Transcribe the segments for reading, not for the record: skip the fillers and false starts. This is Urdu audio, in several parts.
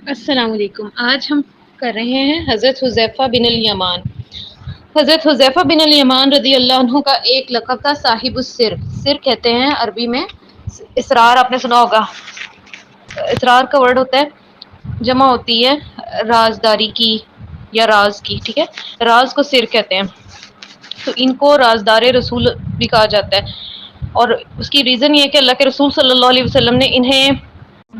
السلام علیکم۔ آج ہم کر رہے ہیں حضرت حذیفہ بن الیمان۔ حضرت حذیفہ بن الیمان رضی اللہ عنہ کا ایک لقب تھا صاحب السر۔ سر کہتے ہیں عربی میں اسرار، آپ نے سنا ہوگا۔ اسرار کا ورڈ ہوتا ہے، جمع ہوتی ہے رازداری کی یا راز کی، ٹھیک ہے، راز کو سر کہتے ہیں۔ تو ان کو رازدار رسول بھی کہا جاتا ہے، اور اس کی ریزن یہ ہے کہ اللہ کے رسول صلی اللہ علیہ وسلم نے انہیں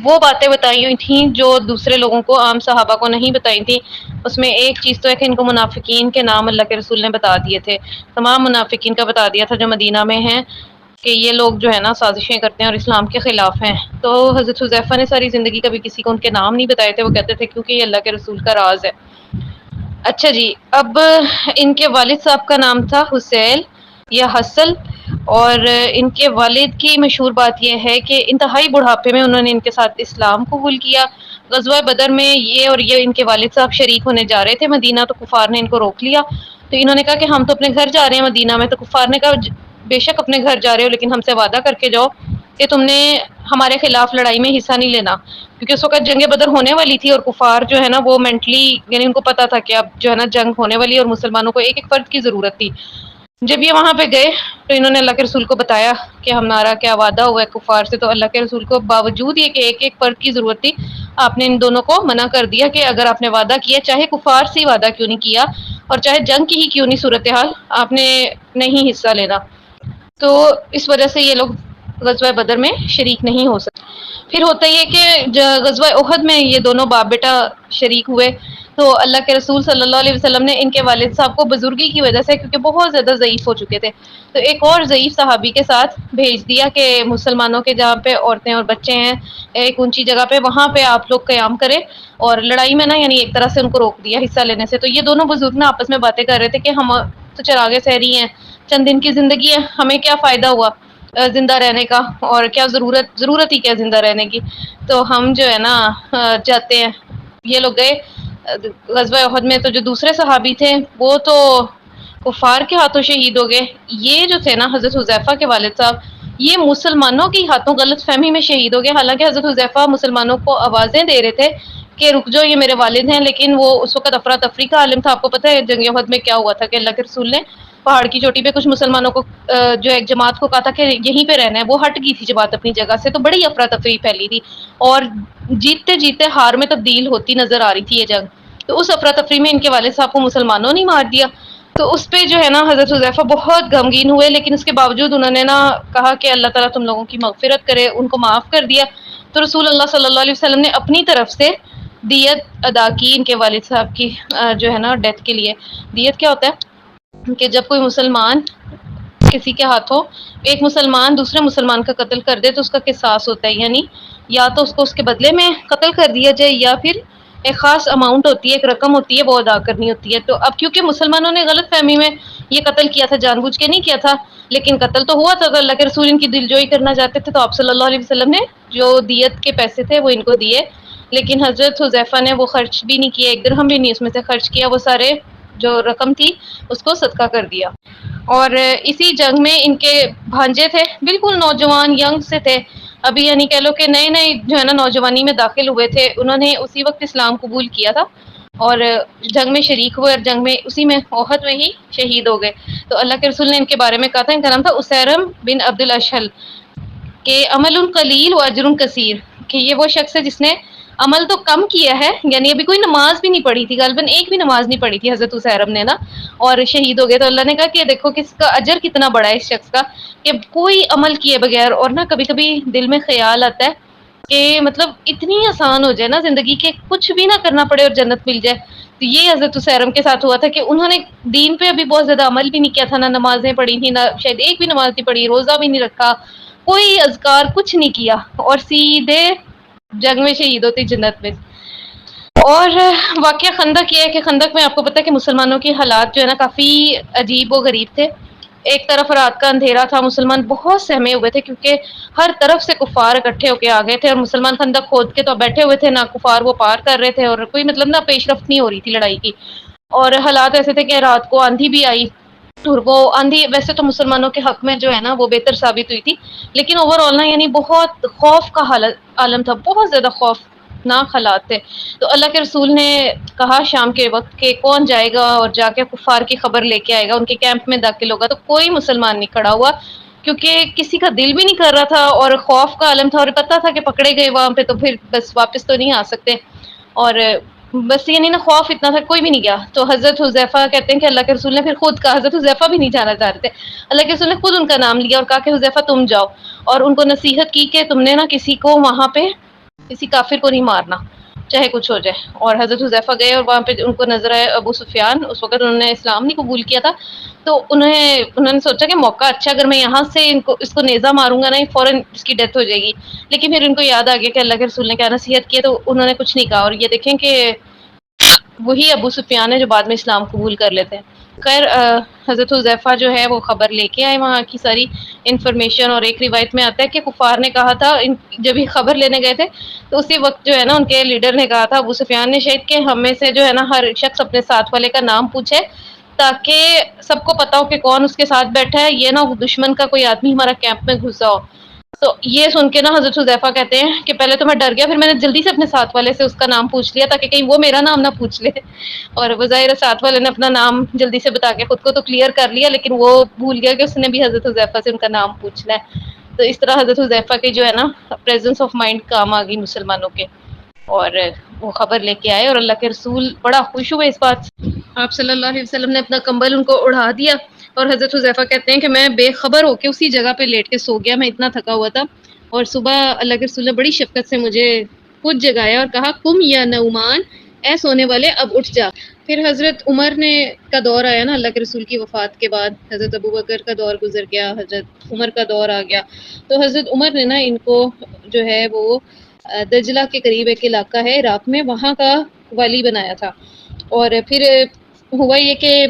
وہ باتیں بتائی ہوئی تھیں جو دوسرے لوگوں کو، عام صحابہ کو نہیں بتائی تھیں۔ اس میں ایک چیز تو ہے کہ ان کو منافقین کے نام اللہ کے رسول نے بتا دیے تھے، تمام منافقین کا بتا دیا تھا جو مدینہ میں ہیں، کہ یہ لوگ جو ہے نا سازشیں کرتے ہیں اور اسلام کے خلاف ہیں۔ تو حضرت حذیفہ نے ساری زندگی کبھی کسی کو ان کے نام نہیں بتائے تھے، وہ کہتے تھے کیونکہ یہ اللہ کے رسول کا راز ہے۔ اچھا جی، اب ان کے والد صاحب کا نام تھا حسین یا حسل، اور ان کے والد کی مشہور بات یہ ہے کہ انتہائی بڑھاپے میں انہوں نے ان کے ساتھ اسلام قبول کیا۔ غزوہ بدر میں یہ ان کے والد صاحب شریک ہونے جا رہے تھے مدینہ، تو کفار نے ان کو روک لیا۔ تو انہوں نے کہا کہ ہم تو اپنے گھر جا رہے ہیں مدینہ میں، تو کفار نے کہا بے شک اپنے گھر جا رہے ہو، لیکن ہم سے وعدہ کر کے جاؤ کہ تم نے ہمارے خلاف لڑائی میں حصہ نہیں لینا، کیونکہ اس وقت جنگ بدر ہونے والی تھی، اور کفار جو ہے نا وہ مینٹلی، یعنی ان کو پتا تھا کہ اب جو ہے نا جنگ ہونے والی ہے، اور مسلمانوں کو ایک ایک فرد کی ضرورت تھی۔ جب یہ وہاں پہ گئے تو انہوں نے اللہ کے رسول کو بتایا کہ ہمارا کیا وعدہ ہوا ہے کفار سے، تو اللہ کے رسول کو باوجود یہ کہ ایک ایک فرد کی ضرورت تھی، آپ نے ان دونوں کو منع کر دیا کہ اگر آپ نے وعدہ کیا، چاہے کفار سے وعدہ کیوں نہیں کیا، اور چاہے جنگ کی ہی کیوں نہیں صورتحال، آپ نے نہیں حصہ لینا۔ تو اس وجہ سے یہ لوگ غزوہ بدر میں شریک نہیں ہو سکتے۔ پھر ہوتا یہ کہ غزوہ احد میں یہ دونوں باپ بیٹا شریک ہوئے، تو اللہ کے رسول صلی اللہ علیہ وسلم نے ان کے والد صاحب کو بزرگی کی وجہ سے، کیونکہ بہت زیادہ ضعیف ہو چکے تھے، تو ایک اور ضعیف صحابی کے ساتھ بھیج دیا کہ مسلمانوں کے جہاں پہ عورتیں اور بچے ہیں ایک اونچی جگہ پہ، وہاں پہ آپ لوگ قیام کریں، اور لڑائی میں نا یعنی ایک طرح سے ان کو روک دیا حصہ لینے سے۔ تو یہ دونوں بزرگ نا آپس میں باتیں کر رہے تھے کہ ہم تو چراغ سحری ہیں، چند دن کی زندگی ہے، ہمیں کیا فائدہ ہوا زندہ رہنے کا، اور کیا ضرورت ہی کیا زندہ رہنے کی، تو ہم جو ہے نا جاتے ہیں۔ یہ لوگ گئے غزوہ احد میں، تو جو دوسرے صحابی تھے وہ تو کفار کے ہاتھوں شہید ہو گئے۔ یہ جو تھے نا حضرت حذیفہ کے والد صاحب، یہ مسلمانوں کے ہاتھوں غلط فہمی میں شہید ہو گئے، حالانکہ حضرت حذیفہ مسلمانوں کو آوازیں دے رہے تھے کہ رک جاؤ یہ میرے والد ہیں، لیکن وہ اس وقت افراتفری کا عالم تھا۔ آپ کو پتہ ہے جنگ احد میں کیا ہوا تھا کہ اللہ کے رسول نے پہاڑ کی چوٹی پہ کچھ مسلمانوں کو جو ایک جماعت کو کہا تھا کہ یہیں پہ رہنا ہے، وہ ہٹ گئی تھی جماعت اپنی جگہ سے، تو بڑی افراتفری پھیلی تھی، اور جیتتے جیتتے ہار میں تبدیل ہوتی نظر آ رہی تھی یہ جنگ۔ تو اس افراتفری میں ان کے والد صاحب کو مسلمانوں نے مار دیا، تو اس پہ جو ہے نا حضرت حذیفہ بہت غمگین ہوئے، لیکن اس کے باوجود انہوں نے نا کہا کہ اللہ تعالیٰ تم لوگوں کی مغفرت کرے، ان کو معاف کر دیا۔ تو رسول اللہ صلی اللہ علیہ وسلم نے اپنی طرف سے دیت ادا کی ان کے والد صاحب کی جو ہے نا ڈیتھ کے لیے۔ دیت کیا ہوتا ہے کہ جب کوئی مسلمان کسی کے ہاتھوں ایک مسلمان دوسرے مسلمان کا قتل کر دے تو اس کا قصاص ہوتا ہے، یعنی یا تو اس کو اس کے بدلے میں قتل کر دیا جائے، یا پھر ایک خاص اماؤنٹ ہوتی ہے، ایک رقم ہوتی ہے، وہ ادا کرنی ہوتی ہے۔ تو اب کیونکہ مسلمانوں نے غلط فہمی میں یہ قتل کیا تھا، جان بوجھ کے نہیں کیا تھا، لیکن قتل تو ہوا تھا، تو اللہ کے رسول ان کی دلجوئی کرنا چاہتے تھے، تو آپ صلی اللہ علیہ وسلم نے جو دیت کے پیسے تھے وہ ان کو دیے، لیکن حضرت حذیفہ نے وہ خرچ بھی نہیں کیا، ایک درہم بھی نہیں اس میں سے خرچ کیا، وہ سارے جو رقم تھی اس کو صدقہ کر دیا۔ اور اسی جنگ میں ان کے بھانجے تھے، بالکل نوجوان ینگ سے تھے، ابھی یعنی کہہ لو کہ نئے نئے جو ہے نا نوجوانی میں داخل ہوئے تھے، انہوں نے اسی وقت اسلام قبول کیا تھا، اور جنگ میں شریک ہوئے، اور جنگ میں اسی میں احد میں ہی شہید ہو گئے۔ تو اللہ کے رسول نے ان کے بارے میں کہا تھا، ان کا نام تھا اسیرم بن عبد الاشہل، کہ عمل قلیل و اجر کثیر، کہ یہ وہ شخص ہے جس نے عمل تو کم کیا ہے، یعنی ابھی کوئی نماز بھی نہیں پڑھی تھی، غالباً ایک بھی نماز نہیں پڑھی تھی حضرت اسیرم نے نا، اور شہید ہو گئے۔ تو اللہ نے کہا کہ دیکھو کہ اس کا اجر کتنا بڑا ہے اس شخص کا، کہ کوئی عمل کیے بغیر، اور نا کبھی کبھی دل میں خیال آتا ہے کہ مطلب اتنی آسان ہو جائے نا زندگی کے، کچھ بھی نہ کرنا پڑے اور جنت مل جائے۔ تو یہ حضرت اسیرم کے ساتھ ہوا تھا کہ انہوں نے دین پہ ابھی بہت زیادہ عمل بھی نہیں کیا تھا، نہ نمازیں پڑھی تھیں، نہ شاید ایک بھی نماز نہیں پڑھی، روزہ بھی نہیں رکھا، کوئی اذکار کچھ نہیں کیا، اور سیدھے جنگ میں شہید ہوتی جنت میں۔ اور واقعہ خندق یہ ہے کہ خندق میں آپ کو پتہ ہے کہ مسلمانوں کے حالات جو ہے نا کافی عجیب و غریب تھے۔ ایک طرف رات کا اندھیرا تھا، مسلمان بہت سہمے ہوئے تھے، کیونکہ ہر طرف سے کفار اکٹھے ہو کے آ گئے تھے، اور مسلمان خندق کھود کے تو بیٹھے ہوئے تھے، نہ کفار وہ پار کر رہے تھے، اور کوئی مطلب نہ پیش رفت نہیں ہو رہی تھی لڑائی کی۔ اور حالات ایسے تھے کہ رات کو آندھی بھی آئی، اور وہ آندھی ویسے تو مسلمانوں کے حق میں جو ہے نا وہ بہتر ثابت ہوئی تھی، لیکن اوور آل نا یعنی بہت خوف کا حالت عالم تھا، بہت زیادہ خوف خطرناک حالات تھے. تو اللہ کے رسول نے کہا شام کے وقت کہ کون جائے گا اور جا کے کفار کی خبر لے کے آئے گا، ان کے کیمپ میں داخل ہوگا. تو کوئی مسلمان نہیں کھڑا ہوا، کیونکہ کسی کا دل بھی نہیں کر رہا تھا اور خوف کا عالم تھا، اور پتہ تھا کہ پکڑے گئے وہاں پہ تو پھر بس واپس تو نہیں آ سکتے. اور بس یعنی نا خوف اتنا تھا کوئی بھی نہیں گیا. تو حضرت حذیفہ کہتے ہیں کہ اللہ کے رسول نے پھر خود کہا، حضرت حذیفہ بھی نہیں جانا چاہ رہے تھے، اللہ کے رسول نے خود ان کا نام لیا اور کہا کہ حذیفہ تم جاؤ، اور ان کو نصیحت کی کہ تم نے نا کسی کو وہاں پہ کسی کافر کو نہیں مارنا چاہے کچھ ہو جائے. اور حضرت حذیفہ گئے اور وہاں پہ ان کو نظر آئے ابو سفیان. اس وقت انہوں نے اسلام نہیں قبول کیا تھا، تو انہوں نے سوچا کہ موقع اچھا، اگر میں یہاں سے اس کو نیزہ ماروں گا نا فوراً اس کی ڈیتھ ہو جائے گی. لیکن پھر ان کو یاد آ گیا کہ اللہ کے رسول نے کیا نصیحت کی ہے، تو انہوں نے کچھ نہیں کہا. اور یہ دیکھیں کہ وہی ابو سفیان ہے جو بعد میں اسلام قبول کر لیتے ہیں. خیر حضرت حذیفہ جو ہے وہ خبر لے کے آئے وہاں کی ساری انفارمیشن. اور ایک روایت میں آتا ہے کہ کفار نے کہا تھا جب یہ خبر لینے گئے تھے تو اسی وقت جو ہے نا ان کے لیڈر نے کہا تھا ابو سفیان نے شاید کہ ہم میں سے جو ہے نا ہر شخص اپنے ساتھ والے کا نام پوچھے تاکہ سب کو پتا ہو کہ کون اس کے ساتھ بیٹھا ہے، یہ نا دشمن کا کوئی آدمی ہمارا کیمپ میں گھسا ہو. تو یہ سن کے نا حضرت حذیفہ کہتے ہیں کہ پہلے تو میں ڈر گیا، پھر میں نے جلدی سے اپنے ساتھ والے سے اس کا نام پوچھ لیا تاکہ کہیں وہ میرا نام نہ پوچھ لے. اور بظاہر ساتھ والے نے اپنا نام جلدی سے بتا کے خود کو تو کلیئر کر لیا، لیکن وہ بھول گیا کہ اس نے بھی حضرت حذیفہ سے ان کا نام پوچھنا ہے. تو اس طرح حضرت حذیفہ کی جو ہے نا پریزنس آف مائنڈ کام آ گئی مسلمانوں کے، اور وہ خبر لے کے آئے. اور اللہ کے رسول بڑا خوش ہوئے اس بات سے. آپ صلی اللہ علیہ وسلم نے اپنا کمبل ان کو اڑا دیا، اور حضرت حذیفہ کہتے ہیں کہ میں بے خبر ہو کے اسی جگہ پہ لیٹ کے سو گیا، میں اتنا تھکا ہوا تھا. اور صبح اللہ کے رسول نے بڑی شفقت سے مجھے خود جگایا اور کہا قم یا نعمان، اے سونے والے اب اٹھ جا. پھر حضرت عمر نے کا دور آیا نا اللہ کے رسول کی وفات کے بعد، حضرت ابو بکر کا دور گزر گیا، حضرت عمر کا دور آ گیا. تو حضرت عمر نے نا ان کو جو ہے وہ دجلہ کے قریب ایک علاقہ ہے عراق میں، وہاں کا والی بنایا تھا. اور پھر ہوا یہ کہ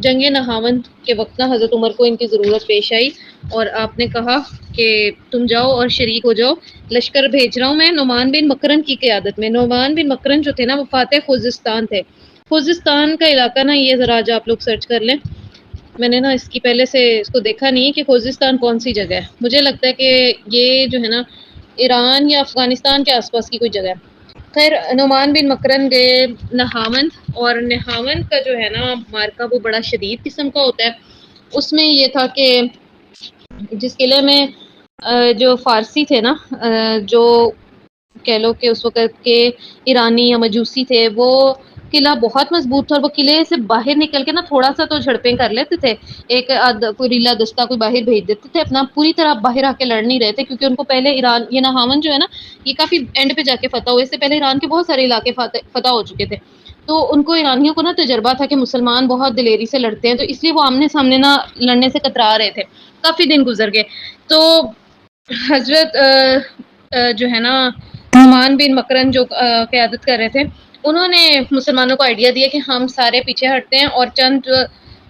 جنگ نہاوند کے وقت نا حضرت عمر کو ان کی ضرورت پیش آئی، اور آپ نے کہا کہ تم جاؤ اور شریک ہو جاؤ، لشکر بھیج رہا ہوں میں نعمان بن مکرن کی قیادت میں. نعمان بن مکرن جو تھے نا وہ فاتح خوزستان تھے. خوزستان کا علاقہ نا یہ ذرا آج آپ لوگ سرچ کر لیں، میں نے نا اس کی پہلے سے اس کو دیکھا نہیں کہ خوزستان کون سی جگہ ہے. مجھے لگتا ہے کہ یہ جو ہے نا ایران یا افغانستان کے آس پاس کی کوئی جگہ ہے. خیر نعمان بن مکرن گئے نہاوند، اور نہاوند کا جو ہے نا مارکا وہ بڑا شدید قسم کا ہوتا ہے. اس میں یہ تھا کہ جس قلعے میں جو فارسی تھے نا، جو کہہ لو کہ اس وقت کے ایرانی یا مجوسی تھے، وہ قلعہ بہت مضبوط تھا، اور وہ قلعے سے باہر نکل کے نا تھوڑا سا تو جھڑپیں کر لیتے تھے، ایک کوئی ریلا دستہ کوئی باہر بھیج دیتے تھے، اپنا پوری طرح باہر آ کے لڑ نہیں رہے تھے، کیونکہ ان کو پہلے ایران یہ نہاون جو ہے نا یہ کافی اینڈ پہ جا کے فتح ہوئے، اس سے پہلے ایران کے بہت سارے علاقے فتح ہو چکے تھے. تو ان کو ایرانیوں کو نا تجربہ تھا کہ مسلمان بہت دلیری سے لڑتے ہیں، تو اس لیے وہ آمنے سامنے نہ لڑنے سے کترا رہے تھے. کافی دن گزر گئے تو حضرت جو ہے نا نعمان بن مکرن جو قیادت کر رہے تھے، انہوں نے مسلمانوں کو آئیڈیا دیا کہ ہم سارے پیچھے ہٹتے ہیں اور چند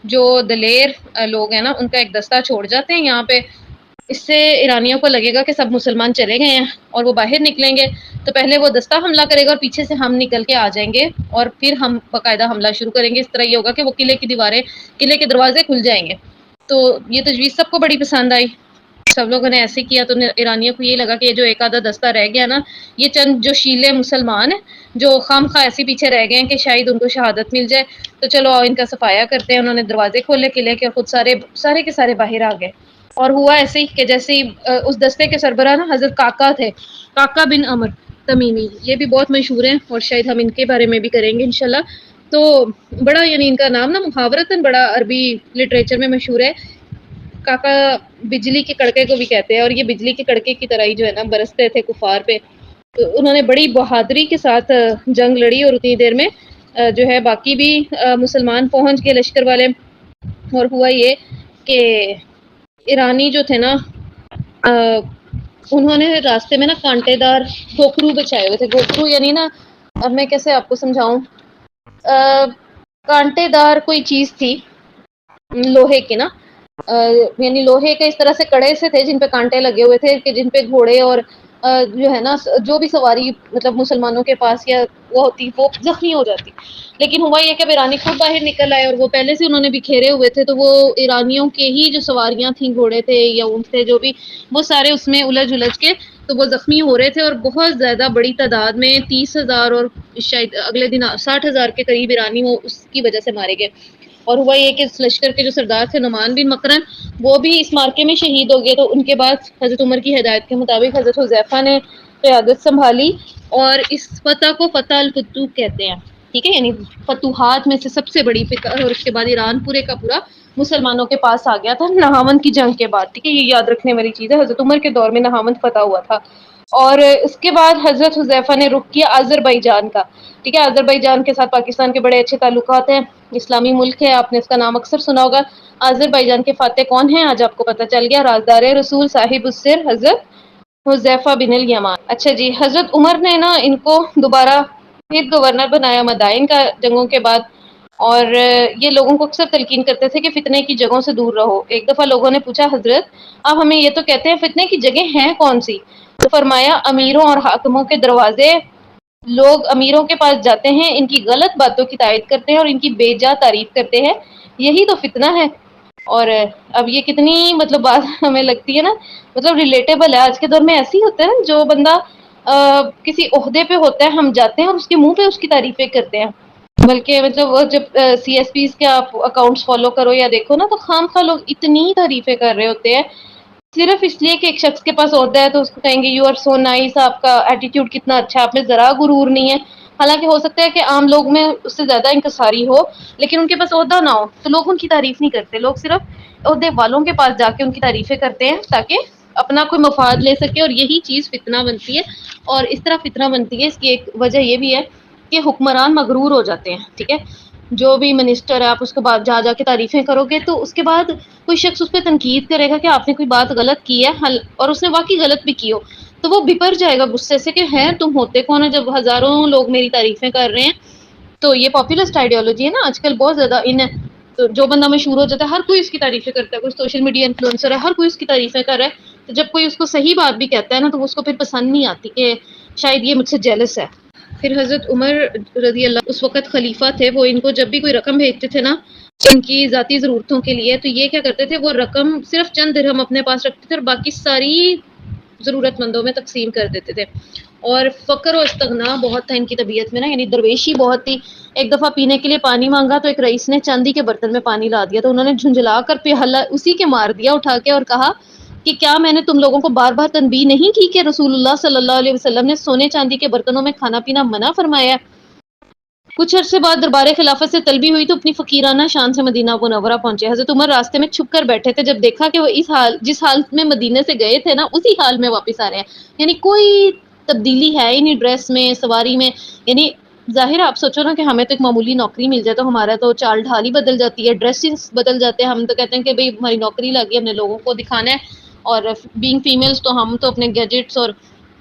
جو دلیر لوگ ہیں نا ان کا ایک دستہ چھوڑ جاتے ہیں یہاں پہ. اس سے ایرانیوں کو لگے گا کہ سب مسلمان چلے گئے ہیں اور وہ باہر نکلیں گے، تو پہلے وہ دستہ حملہ کرے گا اور پیچھے سے ہم نکل کے آ جائیں گے اور پھر ہم باقاعدہ حملہ شروع کریں گے. اس طرح یہ ہوگا کہ وہ قلعے کی دیواریں، قلعے کے دروازے کھل جائیں گے. تو یہ تجویز سب کو بڑی پسند آئی، سب لوگوں نے ایسے کیا. تو ایرانیوں کو یہ لگا کہ یہ جو ایک آدھا دستہ رہ گیا نا، یہ چند جو شیلے مسلمان ہیں جو خام خواہ ایسے پیچھے رہ گئے ہیں کہ شاید ان کو شہادت مل جائے، تو چلو ان کا صفایا کرتے ہیں. انہوں نے دروازے کھولے قلعے کے، خود سارے کے سارے باہر آ گئے. اور ہوا ایسے ہی کہ جیسے اس دستے کے سربراہ نا حضرت کاکا تھے، کاکا بن عمر تمیمی، یہ بھی بہت مشہور ہیں اور شاید ہم ان کے بارے میں بھی کریں گے انشاءاللہ. تو بڑا یعنی ان کا نام نا محاورتاً بڑا عربی لٹریچر میں مشہور ہے. کاکا بجلی کے کڑکے کو بھی کہتے ہیں، اور یہ بجلی کے کڑکے کی طرح ہی جو ہے نا برستے تھے کفار پہ. انہوں نے بڑی بہادری کے ساتھ جنگ لڑی، اور اتنی دیر میں جو ہے باقی بھی مسلمان پہنچ گئے لشکر والے. اور ہوا یہ کہ ایرانی جو تھے نا انہوں نے راستے میں نا کانٹے دار گوکھرو بچائے ہوئے تھے. گوکھرو یعنی نا، اب میں کیسے آپ کو سمجھاؤں، کانٹے دار کوئی چیز تھی لوہے کی نا، یعنی لوہے کے اس طرح سے کڑے سے تھے جن پہ کانٹے لگے ہوئے تھے کہ جن پہ گھوڑے اور جو ہے نا جو بھی سواری مطلب مسلمانوں کے پاس یا وہ ہوتی وہ زخمی ہو جاتی. لیکن ہوا یہ کہ اب ایرانی خود باہر نکل آئے اور وہ پہلے سے انہوں نے بکھیرے ہوئے تھے تو وہ ایرانیوں کے ہی جو سواریاں تھیں گھوڑے تھے یا اونٹ تھے جو بھی وہ سارے اس میں الجھ الجھ کے تو وہ زخمی ہو رہے تھے اور بہت زیادہ بڑی تعداد میں 30,000 اور شاید اگلے دن 60,000 کے قریب ایرانی وہ اس کی وجہ سے مارے گئے. اور ہوا یہ کہ اس لشکر کے جو سردار تھے نعمان بن مکران وہ بھی اس مارکے میں شہید ہو گئے. تو ان کے بعد حضرت عمر کی ہدایت کے مطابق حضرت حذیفہ نے قیادت سنبھالی اور اس فتح کو فتح الفتوح کہتے ہیں. ٹھیک ہے، یعنی فتوحات میں سے سب سے بڑی فتح. اور اس کے بعد ایران پورے کا پورا مسلمانوں کے پاس آ گیا تھا نہاون کی جنگ کے بعد. ٹھیک ہے، یہ یاد رکھنے والی چیز ہے. حضرت عمر کے دور میں نہاون فتح ہوا تھا. اور اس کے بعد حضرت حذیفہ نے رخ کیا آذربائیجان کا. ٹھیک ہے، آذربائیجان کے ساتھ پاکستان کے بڑے اچھے تعلقات ہیں، اسلامی ملک ہے، آپ نے اس کا نام اکثر سنا ہوگا. آذربائیجان کے فاتح کون ہیں آج آپ کو پتہ چل گیا، رازدار رسول صاحب السر حضرت حذیفہ بن الیمان. اچھا جی، حضرت عمر نے نا ان کو دوبارہ پھر گورنر بنایا مدائن کا جنگوں کے بعد. اور یہ لوگوں کو اکثر تلقین کرتے تھے کہ فتنے کی جگہوں سے دور رہو. ایک دفعہ لوگوں نے پوچھا حضرت آپ ہمیں یہ تو کہتے ہیں فتنے کی جگہ ہیں کون سی؟ تو فرمایا امیروں اور حاکموں کے دروازے. لوگ امیروں کے پاس جاتے ہیں، ان کی غلط باتوں کی تائید کرتے ہیں اور ان کی بے جا تعریف کرتے ہیں، یہی تو فتنہ ہے. اور اب یہ کتنی مطلب بات ہمیں لگتی ہے نا، مطلب ریلیٹیبل ہے. آج کے دور میں ایسے ہی ہوتا ہے نا، جو بندہ کسی عہدے پہ ہوتا ہے ہم جاتے ہیں اور اس کے منہ پہ اس کی تعریفیں کرتے ہیں. بلکہ مطلب وہ جب سی ایس پیز کے آپ اکاؤنٹس فالو کرو یا دیکھو نا تو خام خواہ لوگ اتنی تعریفیں کر رہے ہوتے ہیں صرف اس لیے کہ ایک شخص کے پاس عہدہ ہے تو اس کو کہیں گے یو آر سو نائس، آپ کا ایٹیٹیوڈ کتنا اچھا ہے، آپ میں ذرا غرور نہیں ہے. حالانکہ ہو سکتا ہے کہ عام لوگ میں اس سے زیادہ انکساری ہو لیکن ان کے پاس عہدہ نہ ہو تو لوگ ان کی تعریف نہیں کرتے. لوگ صرف عہدے والوں کے پاس جا کے ان کی تعریفیں کرتے ہیں تاکہ اپنا کوئی مفاد لے سکے. اور یہی چیز فتنہ بنتی ہے. اور اس طرح فتنہ بنتی ہے، اس کی ایک وجہ یہ بھی ہے کہ حکمران مغرور ہو جاتے ہیں. ٹھیک ہے، جو بھی منسٹر ہے آپ اس کے بعد جا جا کے تعریفیں کرو گے تو اس کے بعد کوئی شخص اس پہ تنقید کرے گا کہ آپ نے کوئی بات غلط کی ہے اور اس نے واقعی غلط بھی کی ہو تو وہ بپر جائے گا غصے سے کہ ہے تم ہوتے کون ہے جب ہزاروں لوگ میری تعریفیں کر رہے ہیں. تو یہ پاپولسٹ آئیڈیالوجی ہے نا، آج کل بہت زیادہ ان ہے. تو جو بندہ مشہور ہو جاتا ہے ہر کوئی اس کی تعریفیں کرتا ہے، کوئی سوشل میڈیا انفلوئنسر ہے ہر کوئی اس کی تعریفیں کر رہا ہے. تو جب کوئی اس کو صحیح بات بھی کہتا ہے نا تو اس کو پھر پسند نہیں آتی کہ شاید یہ مجھ سے جیلس ہے. پھر حضرت عمر رضی اللہ اس وقت خلیفہ تھے، وہ ان کو جب بھی کوئی رقم بھیجتے تھے نا ان کی ذاتی ضرورتوں کے لیے تو یہ کیا کرتے تھے، وہ رقم صرف چند درہم اپنے پاس رکھتے تھے اور باقی ساری ضرورت مندوں میں تقسیم کر دیتے تھے. اور فقر و استغنا بہت تھا ان کی طبیعت میں نا، یعنی درویشی بہت تھی. ایک دفعہ پینے کے لیے پانی مانگا تو ایک رئیس نے چاندی کے برتن میں پانی لا دیا تو انہوں نے جھنجھلا کر پیالہ اسی کے مار دیا اٹھا کے اور کہا کہ کیا میں نے تم لوگوں کو بار بار تنبیہ نہیں کی کہ رسول اللہ صلی اللہ علیہ وسلم نے سونے چاندی کے برتنوں میں کھانا پینا منع فرمایا. کچھ عرصے بعد دربار خلافت سے طلبی ہوئی تو اپنی فقیرانہ شان سے مدینہ منورہ پہنچے. حضرت عمر راستے میں چھپ کر بیٹھے تھے، جب دیکھا کہ وہ جس حالت میں مدینے سے گئے تھے نا اسی حال میں واپس آ رہے ہیں. یعنی کوئی تبدیلی ہے ہی نہیں ڈریس میں، سواری میں. یعنی ظاہر آپ سوچو نا کہ ہمیں تو ایک معمولی نوکری مل جائے تو ہمارا تو چال ڈھال ہی بدل جاتی ہے، ڈریسز بدل جاتے ہیں. ہم تو کہتے ہیں کہ بھئی ہماری نوکری لگی، ہم نے لوگوں کو دکھانا ہے. اور بینگ فیمیلز تو ہم تو اپنے گیجٹس اور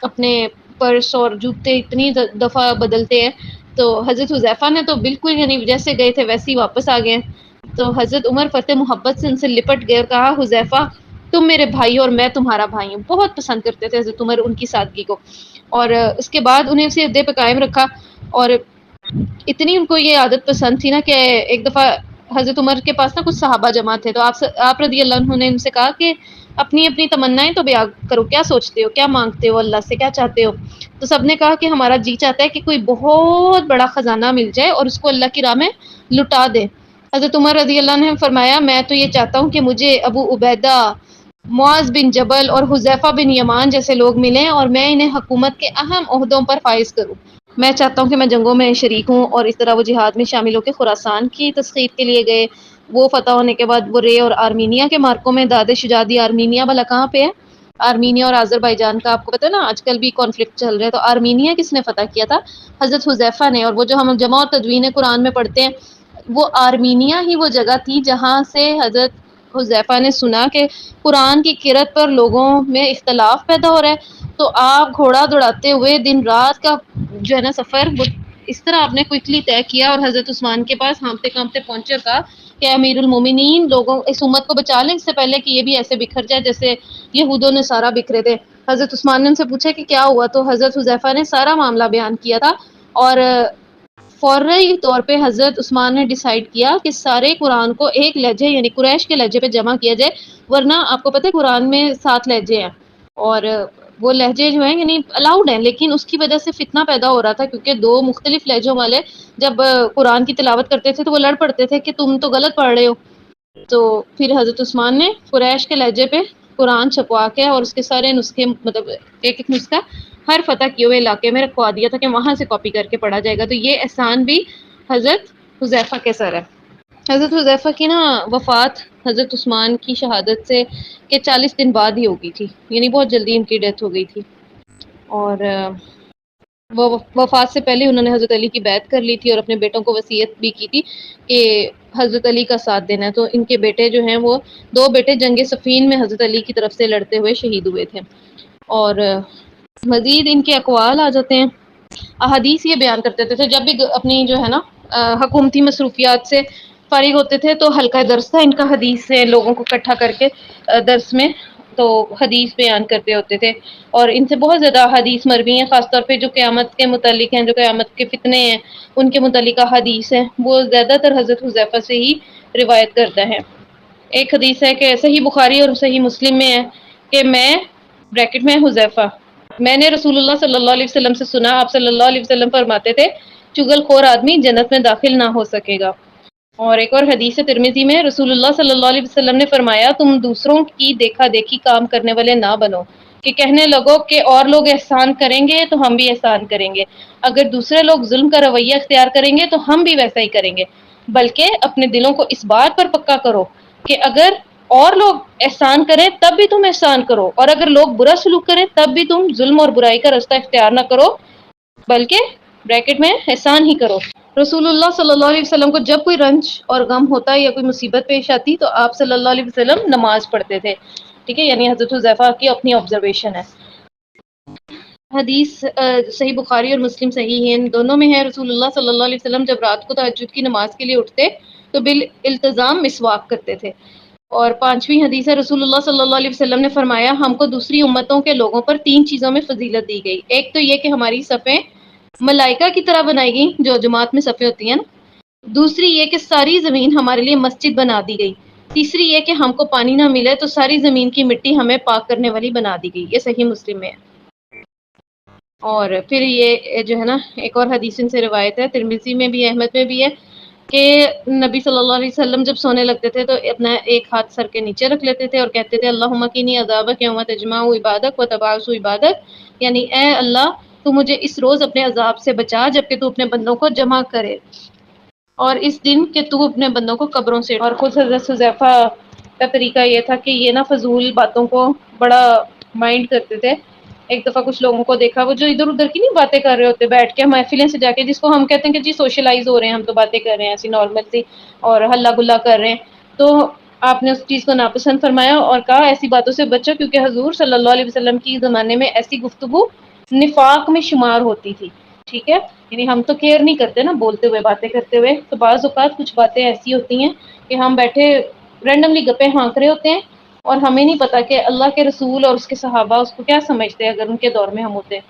اپنے پرس اور جوتے اتنی دفعہ بدلتے ہیں. تو حضرت حذیفہ نے تو بالکل یعنی جیسے گئے تھے ویسے ہی واپس آ گئے. تو حضرت عمر فتح محبت سے ان سے لپٹ گئے اور کہا حذیفہ تم میرے بھائی اور میں تمہارا بھائی ہوں. بہت پسند کرتے تھے حضرت عمر ان کی سادگی کو. اور اس کے بعد انہیں اسی عہدے پہ قائم رکھا اور اتنی ان کو یہ عادت پسند تھی نا کہ ایک دفعہ حضرت عمر کے پاس نا کچھ صحابہ جمع تھے تو آپ رضی اللہ عنہ نے ان سے کہا کہ اپنی اپنی تمنائیں تو بیان کرو، کیا سوچتے ہو، کیا مانگتے ہو، اللہ سے کیا چاہتے ہو. تو سب نے کہا کہ ہمارا جی چاہتا ہے کہ کوئی بہت بڑا خزانہ مل جائے اور اس کو اللہ کی راہ میں لٹا دے. حضرت عمر رضی اللہ عنہ نے فرمایا میں تو یہ چاہتا ہوں کہ مجھے ابو عبیدہ، معاذ بن جبل اور حذیفہ بن یمان جیسے لوگ ملیں اور میں انہیں حکومت کے اہم عہدوں پر فائز کروں. میں چاہتا ہوں کہ میں جنگوں میں شریک ہوں اور اس طرح وہ جہاد میں شامل ہو کے خراسان کی تسخیر کے لیے گئے. وہ فتح ہونے کے بعد وہ رے اور آرمینیا کے مارکوں میں داد شجادی آرمینیا بھلا کہاں پہ ہے؟ آرمینیا اور آذربائیجان کا آپ کو پتہ ہے نا آج کل بھی کانفلکٹ چل رہا ہے. تو آرمینیا کس نے فتح کیا تھا؟ حضرت حذیفہ نے. اور وہ جو ہم جمع و تدوین قرآن میں پڑھتے ہیں وہ آرمینیا ہی وہ جگہ تھی جہاں سے حضرت حذیفہ نے سنا کہ قرآن کی قرأت پر لوگوں میں اختلاف پیدا ہو رہا ہے. تو آپ گھوڑا دوڑاتے ہوئے دن رات کا جو ہے نا سفر اس طرح آپ نے کوئکلی طے کیا اور حضرت عثمان کے پاس ہانپتے کانپتے پہنچے اور کہا کہ امیر المومنین لوگوں اس امت کو بچا لیں اس سے پہلے کہ یہ بھی ایسے بکھر جائے جیسے یہود و نصارہ بکھرے تھے۔ حضرت عثمان نے ان سے پوچھا کہ کیا ہوا، تو حضرت حذیفہ نے سارا معاملہ بیان کیا تھا، اور فوری طور پہ حضرت عثمان نے ڈیسائیڈ کیا کہ سارے قرآن کو ایک لہجے یعنی قریش کے لہجے پہ جمع کیا جائے، ورنہ آپ کو پتہ ہے قرآن میں 7 لہجے ہیں، اور وہ لہجے جو ہیں یعنی الاؤڈ ہیں، لیکن اس کی وجہ سے فتنہ پیدا ہو رہا تھا، کیونکہ 2 مختلف لہجوں والے جب قرآن کی تلاوت کرتے تھے تو وہ لڑ پڑتے تھے کہ تم تو غلط پڑھ رہے ہو۔ تو پھر حضرت عثمان نے قریش کے لہجے پہ قرآن چھپوا کے اور اس کے سارے نسخے مطلب ایک ایک نسخہ ہر فتح کیے ہوئے علاقے میں رکھوا دیا تھا کہ وہاں سے کاپی کر کے پڑھا جائے گا۔ تو یہ احسان بھی حضرت حذیفہ کے سر ہے۔ حضرت حذیفہ کی نا وفات حضرت عثمان کی شہادت سے کہ 40 دن بعد ہی ہو گئی تھی، یعنی بہت جلدی ان کی ڈیتھ ہو گئی تھی، اور وہ وفات سے پہلے انہوں نے حضرت علی کی بیعت کر لی تھی اور اپنے بیٹوں کو وصیت بھی کی تھی کہ حضرت علی کا ساتھ دینا ہے۔ تو ان کے بیٹے جو ہیں وہ 2 بیٹے جنگ صفین میں حضرت علی کی طرف سے لڑتے ہوئے شہید ہوئے تھے۔ اور مزید ان کے اقوال آ جاتے ہیں، احادیث یہ بیان کرتے تھے جب بھی اپنی جو ہے نا حکومتی مصروفیات سے فارغ ہوتے تھے تو حلقہ درس تھا ان کا، حدیث سے لوگوں کو اکٹھا کر کے درس میں تو حدیث بیان کرتے ہوتے تھے، اور ان سے بہت زیادہ حدیث مروی ہیں، خاص طور پہ جو قیامت کے متعلق ہیں، جو قیامت کے فتنے ہیں ان کے متعلق حدیث ہیں، وہ زیادہ تر حضرت حذیفہ سے ہی روایت کرتا ہے۔ ایک حدیث ہے کہ صحیح بخاری اور صحیح مسلم میں ہے کہ میں بریکٹ میں حذیفہ میں نے رسول اللہ صلی اللہ علیہ وسلم سے سنا، آپ صلی اللہ علیہ وسلم فرماتے تھے چغل خور آدمی جنت میں داخل نہ ہو سکے گا۔ اور ایک اور حدیث ترمذی میں رسول اللہ صلی اللہ علیہ وسلم نے فرمایا تم دوسروں کی دیکھا دیکھی کام کرنے والے نہ بنو کہ کہنے لگو کہ اور لوگ احسان کریں گے تو ہم بھی احسان کریں گے، اگر دوسرے لوگ ظلم کا رویہ اختیار کریں گے تو ہم بھی ویسا ہی کریں گے، بلکہ اپنے دلوں کو اس بات پر پکا کرو کہ اگر اور لوگ احسان کریں تب بھی تم احسان کرو، اور اگر لوگ برا سلوک کریں تب بھی تم ظلم اور برائی کا راستہ اختیار نہ کرو بلکہ بریکٹ میں احسان ہی کرو۔ رسول اللہ صلی اللہ علیہ وسلم کو جب کوئی رنج اور غم ہوتا یا کوئی مصیبت پیش آتی تو آپ صلی اللہ علیہ وسلم نماز پڑھتے تھے، ٹھیک ہے، یعنی حضرت حذیفہ کی اپنی آبزرویشن ہے۔ حدیث صحیح بخاری اور مسلم صحیح ہیں، ان دونوں میں ہے رسول اللہ صلی اللہ علیہ وسلم جب رات کو تہجد کی نماز کے لیے اٹھتے تو بالالتزام مسواک کرتے تھے۔ اور 5ویں حدیث ہے رسول اللہ صلی اللہ علیہ وسلم نے فرمایا ہم کو دوسری امتوں کے لوگوں پر 3 چیزوں میں فضیلت دی گئی، ایک تو یہ کہ ہماری صفیں ملائکہ کی طرح بنائی گئی جو جماعت میں صفیں ہوتی ہیں نا، دوسری یہ کہ ساری زمین ہمارے لیے مسجد بنا دی گئی، تیسری یہ کہ ہم کو پانی نہ ملے تو ساری زمین کی مٹی ہمیں پاک کرنے والی بنا دی گئی، یہ صحیح مسلم میں ہے۔ اور پھر یہ جو ہے نا ایک اور حدیث سے روایت ہے، ترمذی میں بھی احمد میں بھی ہے کہ نبی صلی اللہ علیہ وسلم جب سونے لگتے تھے تو اپنا ایک ہاتھ سر کے نیچے رکھ لیتے تھے اور کہتے تھے اللہم قنی عذابک یوم تجمع عبادک وتبعث عبادک، یعنی اے اللہ تو مجھے اس روز اپنے عذاب سے بچا جبکہ تو اپنے بندوں کو جمع کرے، اور اس دن کہ تو اپنے بندوں کو قبروں سے۔ اور خود حضرت حذیفہ کا طریقہ یہ تھا کہ یہ نا فضول باتوں کو بڑا مائنڈ کرتے تھے۔ ایک دفعہ کچھ لوگوں کو دیکھا وہ جو ادھر ادھر کی نہیں باتیں کر رہے ہوتے بیٹھ کے محفلیں سے جا کے، جس کو ہم کہتے ہیں کہ جی سوشلائز ہو رہے ہیں، ہم تو باتیں کر رہے ہیں ایسی نارمل سی اور ہلا گلا کر رہے ہیں، تو آپ نے اس چیز کو ناپسند فرمایا اور کہا ایسی باتوں سے بچو کیونکہ حضور صلی اللہ علیہ وسلم کی زمانے میں ایسی گفتگو نفاق میں شمار ہوتی تھی، ٹھیک ہے، یعنی ہم تو کیئر نہیں کرتے نا بولتے ہوئے باتیں کرتے ہوئے، تو بعض اوقات کچھ باتیں ایسی ہوتی ہیں کہ ہم بیٹھے رینڈملی گپے ہانک رہے ہوتے ہیں اور ہمیں نہیں پتا کہ اللہ کے رسول اور اس کے صحابہ اس کو کیا سمجھتے ہیں اگر ان کے دور میں ہم ہوتے ہیں۔